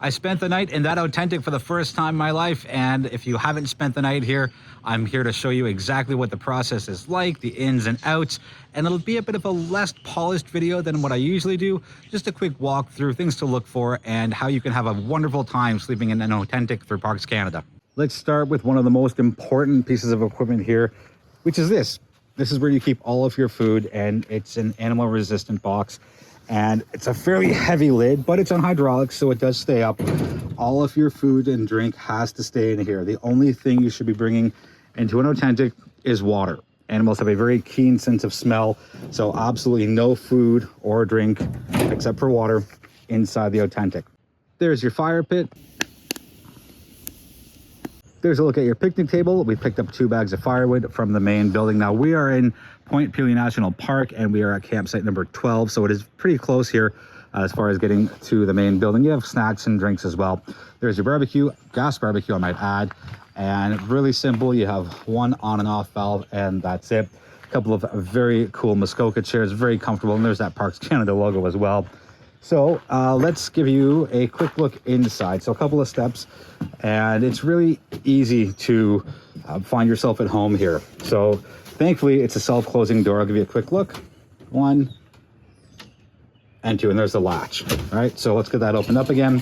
I spent the night in that oTENTik for the first time in my life, and if you haven't spent the night here, I'm here to show you exactly what the process is like, the ins and outs, and it'll be a bit of a less polished video than what I usually do. Just a quick walk through things to look for and how you can have a wonderful time sleeping in an oTENTik through Parks Canada. Let's start with one of the most important pieces of equipment here, which is this. This is where you keep all of your food, and it's an animal resistant box. And it's a fairly heavy lid, but it's on hydraulics, so it does stay up. All of your food and drink has to stay in here. The only thing you should be bringing into an oTENTik is water. Animals have a very keen sense of smell, so absolutely no food or drink except for water inside the oTENTik. There's your fire pit. There's a look at your picnic table. We picked up 2 bags of firewood from the main building. Now we are in Point Pelee National Park and we are at campsite number 12. So it is pretty close here as far as getting to the main building. You have snacks and drinks as well. There's your barbecue, gas barbecue I might add. And really simple, you have one on and off valve and that's it. A couple of very cool Muskoka chairs, very comfortable. And there's that Parks Canada logo as well. So let's give you a quick look inside. So a couple of steps, and it's really easy to find yourself at home here. So thankfully it's a self-closing door. I'll give you a quick look. 1 and 2, and there's the latch. All right, so let's get that opened up again.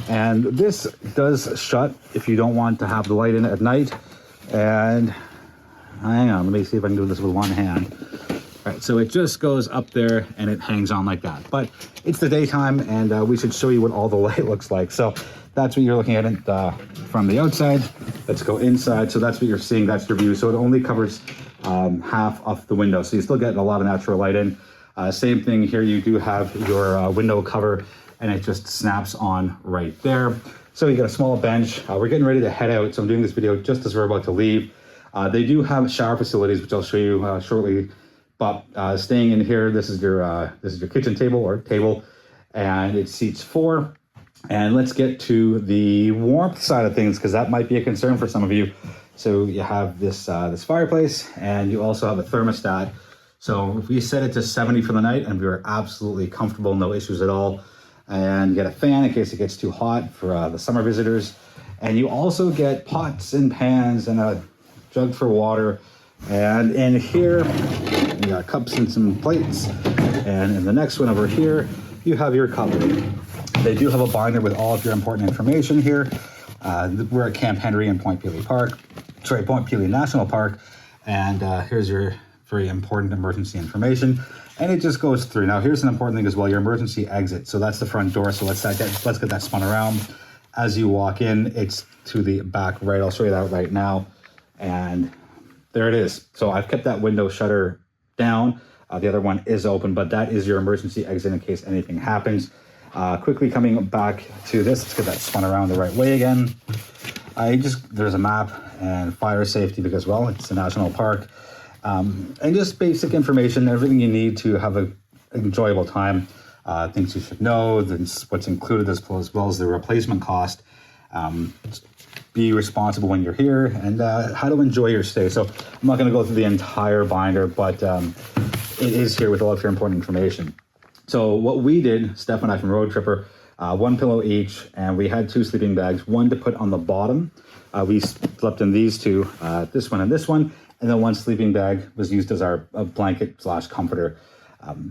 And this does shut if you don't want to have the light in at night. And hang on, let me see if I can do this with one hand. All right, so it just goes up there and it hangs on like that. But it's the daytime and we should show you what all the light looks like. So that's what you're looking at it, from the outside. Let's go inside. So that's what you're seeing, that's your view. So it only covers half of the window. So you still get a lot of natural light in. Same thing here, you do have your window cover and it just snaps on right there. So you got a small bench. We're getting ready to head out. So I'm doing this video just as we're about to leave. They do have shower facilities, which I'll show you shortly. But staying in here, this is your kitchen table or table, and it seats 4. And let's get to the warmth side of things because that might be a concern for some of you. So you have this this fireplace, and you also have a thermostat. So if we set it to 70 for the night, and we are absolutely comfortable, no issues at all. And you get a fan in case it gets too hot for the summer visitors. And you also get pots and pans and a jug for water. And in here, you got cups and some plates. And in the next one over here, you have your cutlery. They do have a binder with all of your important information here. We're at Camp Henry in Point Pelee National Park. And here's your very important emergency information. And it just goes through. Now, here's an important thing as well, your emergency exit. So that's the front door. So let's get that spun around. As you walk in, it's to the back right. I'll show you that right now. And there it is. So I've kept that window shutter down. The other one is open, but that is your emergency exit in case anything happens. Quickly coming back to this, let's get that spun around the right way again. There's a map and fire safety because, well, it's a national park. And just basic information, everything you need to have an enjoyable time. Things you should know, what's included as well as the replacement cost. Be responsible when you're here, and how to enjoy your stay. So I'm not going to go through the entire binder, but it is here with all of your important information. So what we did, Steph and I from Road Tripper, 1 pillow each, and we had 2 sleeping bags, one to put on the bottom. We slept in these 2, this one and this one, and then 1 sleeping bag was used as our blanket / comforter.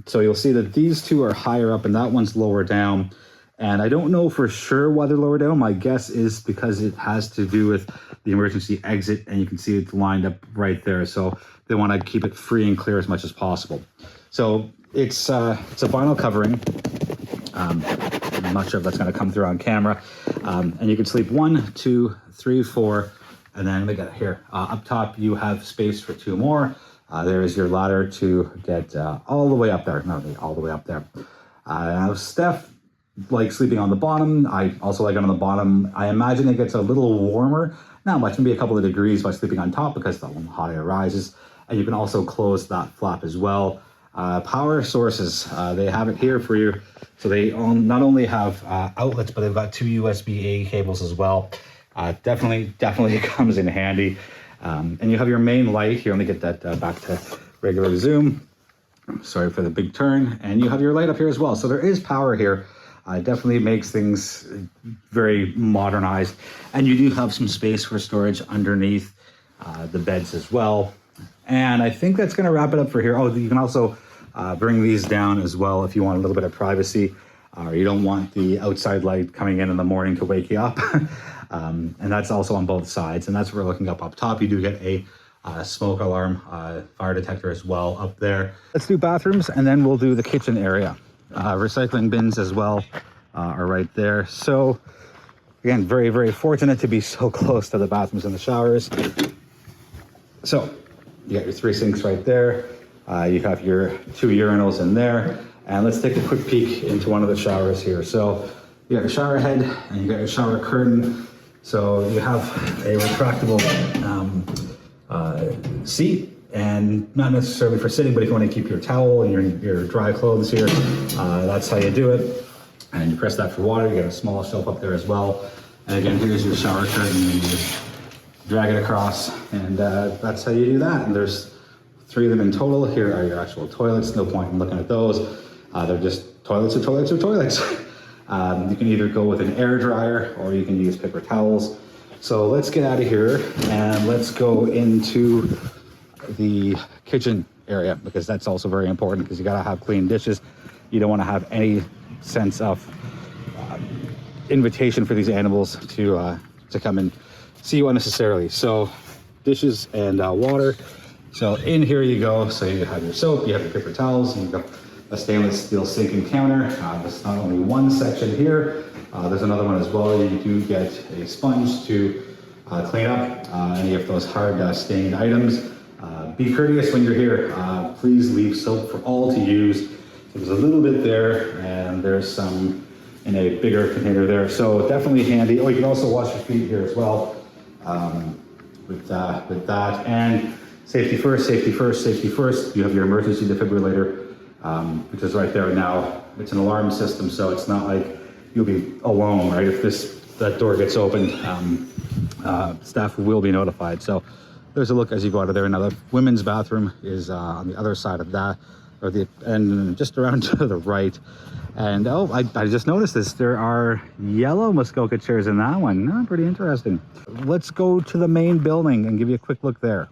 So you'll see that these 2 are higher up and that one's lower down. And I don't know for sure why they're lower down. My guess is because it has to do with the emergency exit, and you can see it's lined up right there. So they want to keep it free and clear as much as possible. So it's a vinyl covering. I'm not sure if that's going to come through on camera. And you can sleep 1, 2, 3, 4, and then we got here up top. You have space for 2 more. There is your ladder to get all the way up there. No, all the way up there. Now Steph like sleeping on the bottom. I also like it on the bottom. I imagine it gets a little warmer, not much, maybe a couple of degrees by sleeping on top because the hot air rises. And you can also close that flap as well. Power sources, they have it here for you. So they not only have outlets, but they've got 2 USB-A cables as well. Definitely comes in handy. And you have your main light here. Let me get that back to regular zoom. Sorry for the big turn. And you have your light up here as well. So there is power here. Definitely makes things very modernized. And you do have some space for storage underneath the beds as well. And I think that's going to wrap it up for here. Oh, you can also bring these down as well if you want a little bit of privacy, or you don't want the outside light coming in the morning to wake you up. And that's also on both sides. And that's where we're looking up top. You do get a smoke alarm, fire detector as well up there. Let's do bathrooms, and then we'll do the kitchen area. Recycling bins as well are right there. So again, very, very fortunate to be so close to the bathrooms and the showers. So you got your 3 sinks right there. You have your 2 urinals in there. And let's take a quick peek into one of the showers here. So you got your shower head and you got your shower curtain. So you have a retractable seat, and not necessarily for sitting, but if you want to keep your towel and your dry clothes here, that's how you do it. And you press that for water. You got a small shelf up there as well. And again, here's your shower curtain. You just drag it across, and that's how you do that. And there's 3 of them in total. Here are your actual toilets. No point in looking at those. They're just toilets or toilets or toilets. You can either go with an air dryer or you can use paper towels. So let's get out of here and let's go into the kitchen area, because that's also very important, because you got to have clean dishes. You don't want to have any sense of invitation for these animals to come and see you unnecessarily. So dishes and water. So in here you go. So you have your soap, you have your paper towels, and you've got a stainless steel sink and counter. There's not only one section here, there's another one as well. You do get a sponge to clean up any of those hard stained items. Be courteous when you're here. Please leave soap for all to use. So there's a little bit there, and there's some in a bigger container there. So definitely handy. Oh, you can also wash your feet here as well with that. And safety first, safety first, safety first. You have your emergency defibrillator, which is right there now. It's an alarm system, so it's not like you'll be alone, right? If that door gets opened, staff will be notified. So there's a look as you go out of there. Now the women's bathroom is on the other side of that, and just around to the right. And oh, I just noticed this. There are yellow Muskoka chairs in that one. Oh, pretty interesting. Let's go to the main building and give you a quick look there.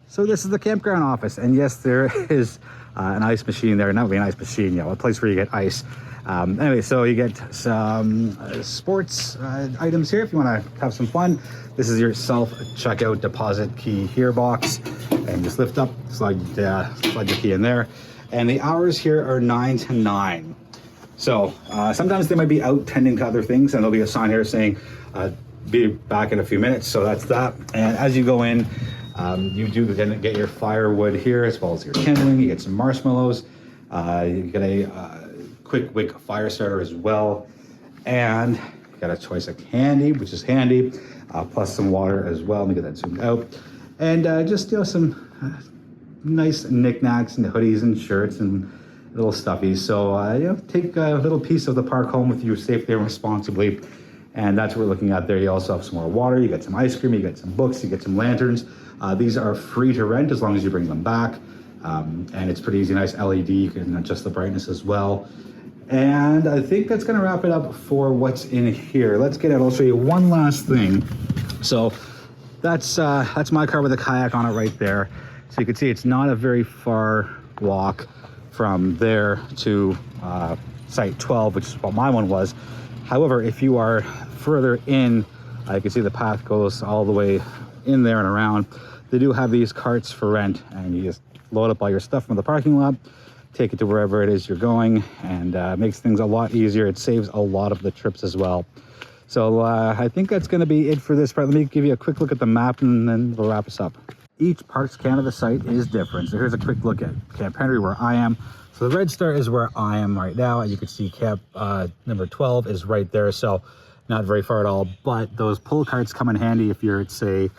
So this is the Campground Office, and yes, there is an ice machine there. Not really an ice machine, a place where you get ice. Anyway, so you get some sports items here if you want to have some fun. This is your self-checkout deposit key here box, and just lift up, slide the key in there. And the hours here are 9 to 9. So sometimes they might be out tending to other things, and there'll be a sign here saying, be back in a few minutes. So that's that. And as you go in, you do then get your firewood here, as well as your kindling. You get some marshmallows. You get a quick wick fire starter as well. And you got a choice of candy, which is handy, plus some water as well. Let me get that zoomed out. And just some nice knickknacks and hoodies and shirts and little stuffies. So take a little piece of the park home with you safely and responsibly. And that's what we're looking at there. You also have some more water, you get some ice cream, you get some books, you get some lanterns. These are free to rent as long as you bring them back. And it's pretty easy, nice LED, you can adjust the brightness as well. And I think that's gonna wrap it up for what's in here. Let's get out, I'll show you one last thing. So that's my car with a kayak on it right there. So you can see it's not a very far walk from there to site 12, which is what my one was. However, if you are further in, you can see the path goes all the way in there and around. They do have these carts for rent, and you just load up all your stuff from the parking lot, take it to wherever it is you're going, and makes things a lot easier. It saves a lot of the trips as well. So I think that's going to be it for this part. Let me give you a quick look at the map, and then we'll wrap us up. Each Parks Canada site is different. So here's a quick look at Camp Henry, where I am. So the Red Star is where I am right now, and you can see camp number 12 is right there, so not very far at all. But those pull carts come in handy if you're at, say,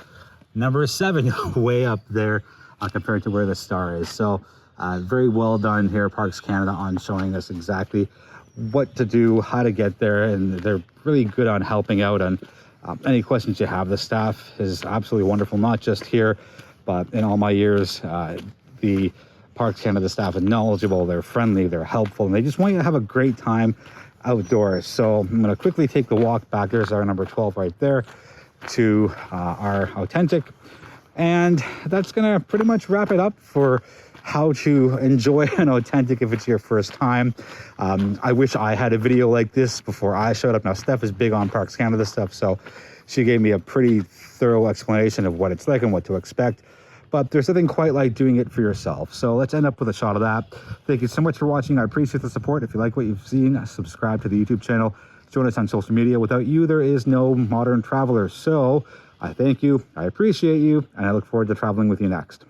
number 7, way up there compared to where the Star is. So very well done here, Parks Canada, on showing us exactly what to do, how to get there, and they're really good on helping out on any questions you have. The staff is absolutely wonderful, not just here, but in all my years. The Parks Canada staff is knowledgeable, they're friendly, they're helpful, and they just want you to have a great time outdoors. So I'm going to quickly take the walk back. There's our number 12 right there to our oTENTik. And that's going to pretty much wrap it up for how to enjoy an oTENTik if it's your first time. I wish I had a video like this before I showed up. Now, Steph is big on Parks Canada stuff, so she gave me a pretty thorough explanation of what it's like and what to expect. But there's nothing quite like doing it for yourself. So let's end up with a shot of that. Thank you so much for watching. I appreciate the support. If you like what you've seen, subscribe to the YouTube channel. Join us on social media. Without you, there is no modern traveler. So I thank you, I appreciate you, and I look forward to traveling with you next.